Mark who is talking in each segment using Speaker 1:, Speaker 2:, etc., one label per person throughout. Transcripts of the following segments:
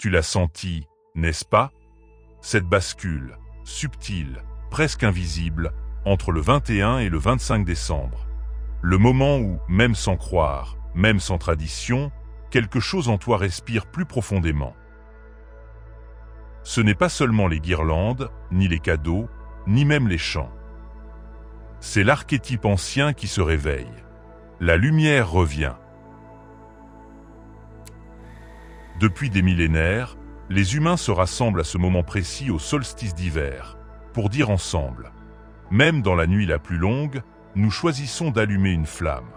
Speaker 1: Tu l'as senti, n'est-ce pas? Cette bascule, subtile, presque invisible, entre le 21 et le 25 décembre. Le moment où, même sans croire, même sans tradition, quelque chose en toi respire plus profondément. Ce n'est pas seulement les guirlandes, ni les cadeaux, ni même les chants. C'est l'archétype ancien qui se réveille. La lumière revient. Depuis des millénaires, les humains se rassemblent à ce moment précis au solstice d'hiver, pour dire ensemble, même dans la nuit la plus longue, nous choisissons d'allumer une flamme.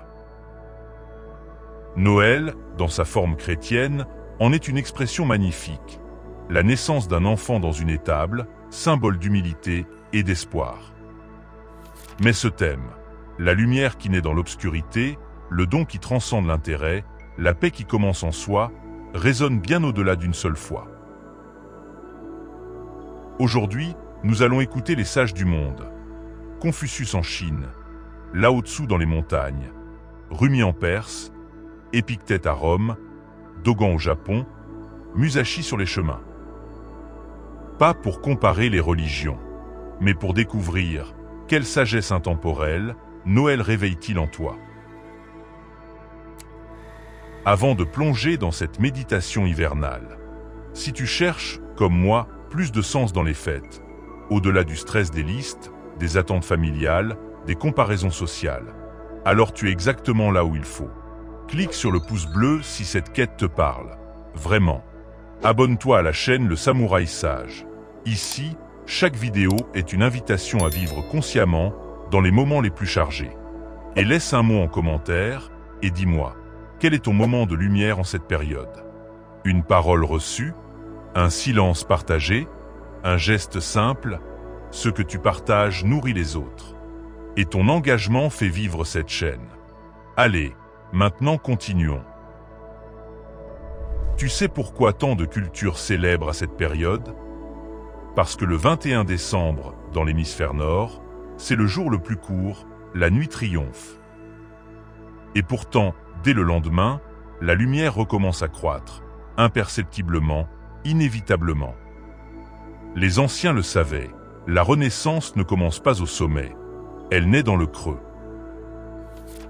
Speaker 1: Noël, dans sa forme chrétienne, en est une expression magnifique. La naissance d'un enfant dans une étable, symbole d'humilité et d'espoir. Mais ce thème, la lumière qui naît dans l'obscurité, le don qui transcende l'intérêt, la paix qui commence en soi, résonne bien au-delà d'une seule fois. Aujourd'hui, nous allons écouter les sages du monde. Confucius en Chine, Lao Tzu dans les montagnes, Rumi en Perse, Épictète à Rome, Dogen au Japon, Musashi sur les chemins. Pas pour comparer les religions, mais pour découvrir quelle sagesse intemporelle Noël réveille-t-il en toi. Avant de plonger dans cette méditation hivernale, si tu cherches, comme moi, plus de sens dans les fêtes, au-delà du stress des listes, des attentes familiales, des comparaisons sociales, alors tu es exactement là où il faut. Clique sur le pouce bleu si cette quête te parle. Vraiment. Abonne-toi à la chaîne Le Samouraï Sage. Ici, chaque vidéo est une invitation à vivre consciemment dans les moments les plus chargés. Et laisse un mot en commentaire et dis-moi, quel est ton moment de lumière en cette période? Une parole reçue? Un silence partagé? Un geste simple? Ce que tu partages nourrit les autres. Et ton engagement fait vivre cette chaîne. Allez, maintenant continuons. Tu sais pourquoi tant de cultures célèbrent à cette période? Parce que le 21 décembre, dans l'hémisphère nord, c'est le jour le plus court, la nuit triomphe. Et pourtant, dès le lendemain, la lumière recommence à croître, imperceptiblement, inévitablement. Les anciens le savaient, la Renaissance ne commence pas au sommet, elle naît dans le creux.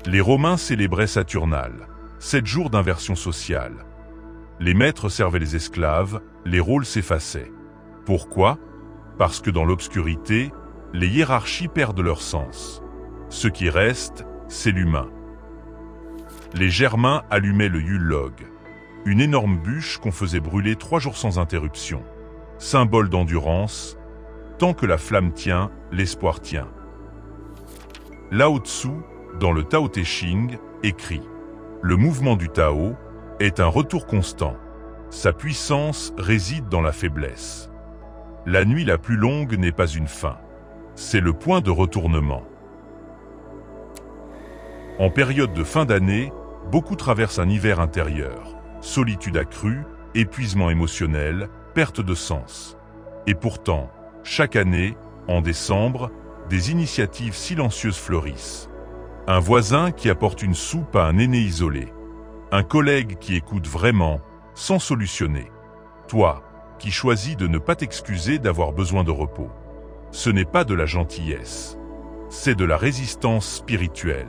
Speaker 1: Les Romains célébraient Saturnale, 7 jours d'inversion sociale. Les maîtres servaient les esclaves, les rôles s'effaçaient. Pourquoi? Parce que dans l'obscurité, les hiérarchies perdent leur sens. Ce qui reste, c'est l'humain. Les Germains allumaient le Yule log, une énorme bûche qu'on faisait brûler 3 jours sans interruption. Symbole d'endurance, tant que la flamme tient, l'espoir tient. Lao Tzu, dans le Tao Te Ching, écrit « Le mouvement du Tao est un retour constant. Sa puissance réside dans la faiblesse. La nuit la plus longue n'est pas une fin. C'est le point de retournement. » En période de fin d'année, beaucoup traversent un hiver intérieur. Solitude accrue, épuisement émotionnel, perte de sens. Et pourtant, chaque année, en décembre, des initiatives silencieuses fleurissent. Un voisin qui apporte une soupe à un aîné isolé. Un collègue qui écoute vraiment, sans solutionner. Toi, qui choisis de ne pas t'excuser d'avoir besoin de repos. Ce n'est pas de la gentillesse. C'est de la résistance spirituelle.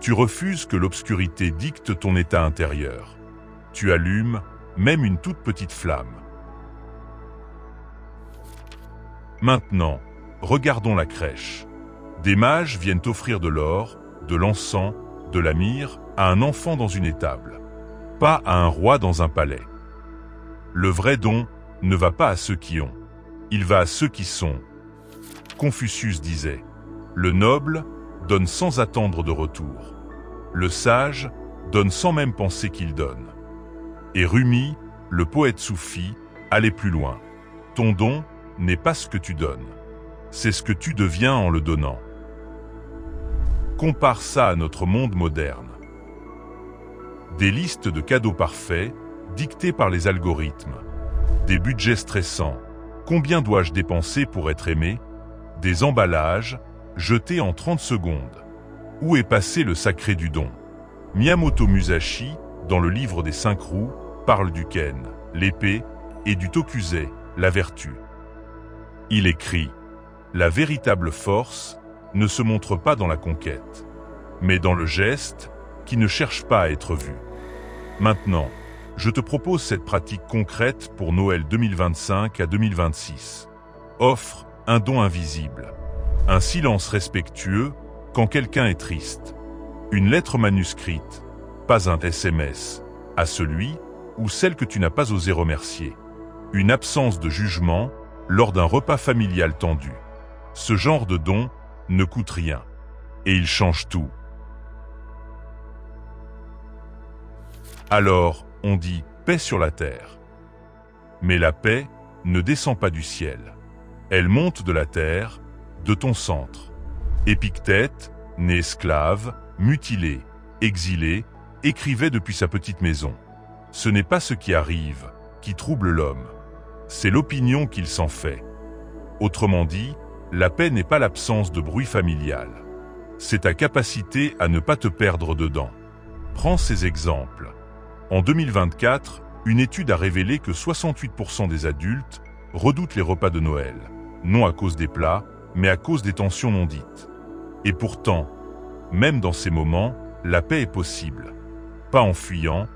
Speaker 1: Tu refuses que l'obscurité dicte ton état intérieur. Tu allumes même une toute petite flamme. Maintenant, regardons la crèche. Des mages viennent offrir de l'or, de l'encens, de la myrrhe à un enfant dans une étable. Pas à un roi dans un palais. Le vrai don ne va pas à ceux qui ont. Il va à ceux qui sont. Confucius disait, « Le noble donne sans attendre de retour. Le sage donne sans même penser qu'il donne. » Et Rumi, le poète soufi, allait plus loin. Ton don n'est pas ce que tu donnes. C'est ce que tu deviens en le donnant. Compare ça à notre monde moderne. Des listes de cadeaux parfaits, dictées par les algorithmes. Des budgets stressants. Combien dois-je dépenser pour être aimé? Des emballages, jetés en 30 secondes. Où est passé le sacré du don? Miyamoto Musashi, dans le livre des 5 roues, parle du ken, l'épée, et du tokusei, la vertu. Il écrit « La véritable force ne se montre pas dans la conquête, mais dans le geste qui ne cherche pas à être vu. » Maintenant, je te propose cette pratique concrète pour Noël 2025 à 2026. Offre un don invisible, un silence respectueux quand quelqu'un est triste, une lettre manuscrite, pas un SMS, à celui ou celle que tu n'as pas osé remercier, une absence de jugement lors d'un repas familial tendu. Ce genre de don ne coûte rien, et il change tout. Alors, on dit paix sur la terre. Mais la paix ne descend pas du ciel. Elle monte de la terre, de ton centre. Épictète, né esclave, mutilé, exilé, écrivait depuis sa petite maison. Ce n'est pas ce qui arrive qui trouble l'homme, c'est l'opinion qu'il s'en fait. Autrement dit, la paix n'est pas l'absence de bruit familial. C'est ta capacité à ne pas te perdre dedans. Prends ces exemples. En 2024, une étude a révélé que 68% des adultes redoutent les repas de Noël, non à cause des plats, mais à cause des tensions non dites. Et pourtant, même dans ces moments, la paix est possible. Pas en fuyant,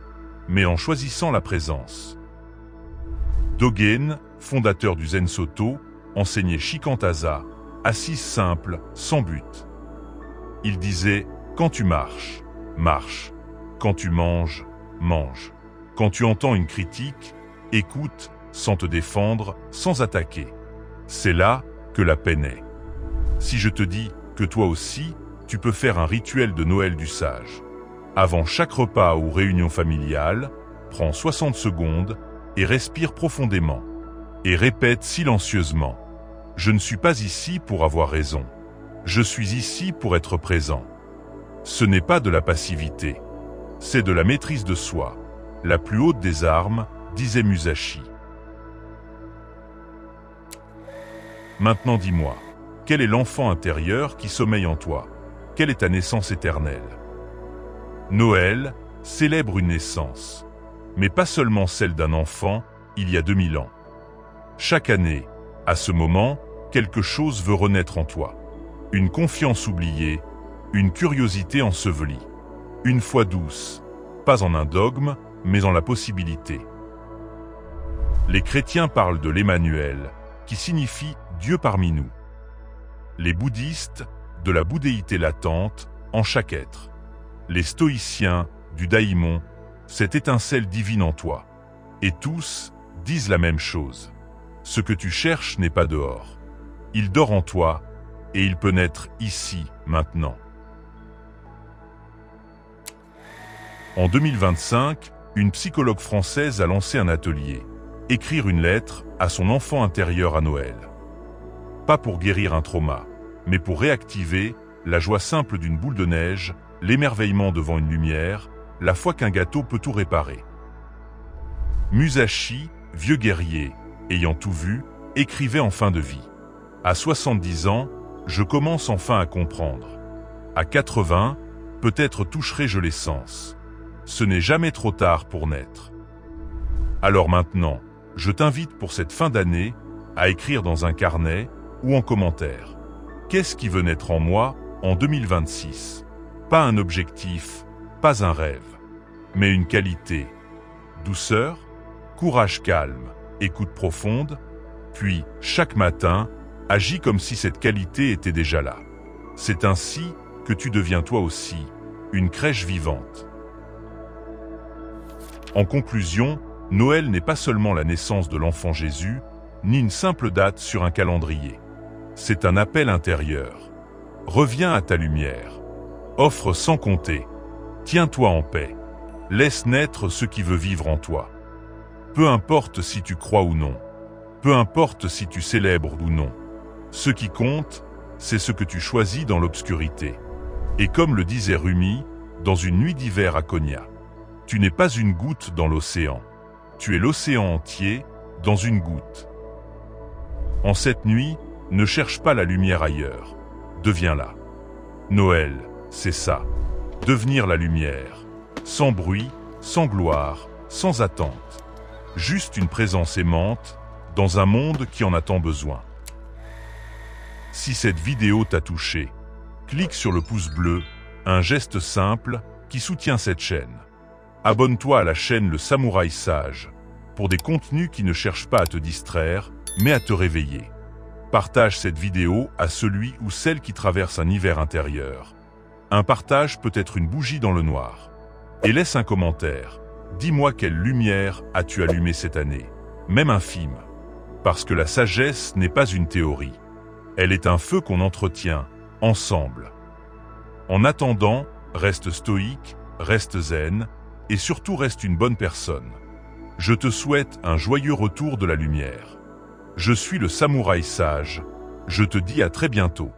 Speaker 1: mais en choisissant la présence. Dogen, fondateur du Zen Soto, enseignait Shikantaza, assise simple, sans but. Il disait « Quand tu marches, marche. Quand tu manges, mange. Quand tu entends une critique, écoute, sans te défendre, sans attaquer. C'est là que la paix naît. » Si je te dis que toi aussi, tu peux faire un rituel de Noël du sage. Avant chaque repas ou réunion familiale, prends 60 secondes et respire profondément. Et répète silencieusement. Je ne suis pas ici pour avoir raison. Je suis ici pour être présent. Ce n'est pas de la passivité. C'est de la maîtrise de soi. La plus haute des armes, disait Musashi. Maintenant dis-moi, quel est l'enfant intérieur qui sommeille en toi? Quelle est ta naissance éternelle? Noël célèbre une naissance, mais pas seulement celle d'un enfant, il y a 2000 ans. Chaque année, à ce moment, quelque chose veut renaître en toi. Une confiance oubliée, une curiosité ensevelie. Une foi douce, pas en un dogme, mais en la possibilité. Les chrétiens parlent de l'Emmanuel, qui signifie Dieu parmi nous. Les bouddhistes, de la bouddhéité latente en chaque être. Les stoïciens, du daimon, cette étincelle divine en toi. Et tous disent la même chose. Ce que tu cherches n'est pas dehors. Il dort en toi, et il peut naître ici, maintenant. En 2025, une psychologue française a lancé un atelier « Écrire une lettre à son enfant intérieur à Noël ». Pas pour guérir un trauma, mais pour réactiver la joie simple d'une boule de neige, l'émerveillement devant une lumière, la foi qu'un gâteau peut tout réparer. Musashi, vieux guerrier, ayant tout vu, écrivait en fin de vie. À 70 ans, je commence enfin à comprendre. À 80, peut-être toucherai-je l'essence. Ce n'est jamais trop tard pour naître. Alors maintenant, je t'invite pour cette fin d'année à écrire dans un carnet ou en commentaire. Qu'est-ce qui veut naître en moi en 2026? Pas un objectif, pas un rêve, mais une qualité. Douceur, courage calme, écoute profonde, puis, chaque matin, agis comme si cette qualité était déjà là. C'est ainsi que tu deviens toi aussi, une crèche vivante. En conclusion, Noël n'est pas seulement la naissance de l'enfant Jésus, ni une simple date sur un calendrier. C'est un appel intérieur. Reviens à ta lumière. Offre sans compter. Tiens-toi en paix. Laisse naître ce qui veut vivre en toi. Peu importe si tu crois ou non. Peu importe si tu célèbres ou non. Ce qui compte, c'est ce que tu choisis dans l'obscurité. Et comme le disait Rumi, dans une nuit d'hiver à Konya, tu n'es pas une goutte dans l'océan. Tu es l'océan entier dans une goutte. En cette nuit, ne cherche pas la lumière ailleurs. Deviens-la. Noël, c'est ça. Devenir la lumière. Sans bruit, sans gloire, sans attente. Juste une présence aimante, dans un monde qui en a tant besoin. Si cette vidéo t'a touché, clique sur le pouce bleu, un geste simple qui soutient cette chaîne. Abonne-toi à la chaîne Le Samouraï Sage, pour des contenus qui ne cherchent pas à te distraire, mais à te réveiller. Partage cette vidéo à celui ou celle qui traverse un hiver intérieur. Un partage peut être une bougie dans le noir. Et laisse un commentaire. Dis-moi quelle lumière as-tu allumé cette année, même infime. Parce que la sagesse n'est pas une théorie. Elle est un feu qu'on entretient, ensemble. En attendant, reste stoïque, reste zen, et surtout reste une bonne personne. Je te souhaite un joyeux retour de la lumière. Je suis le Samouraï Sage. Je te dis à très bientôt.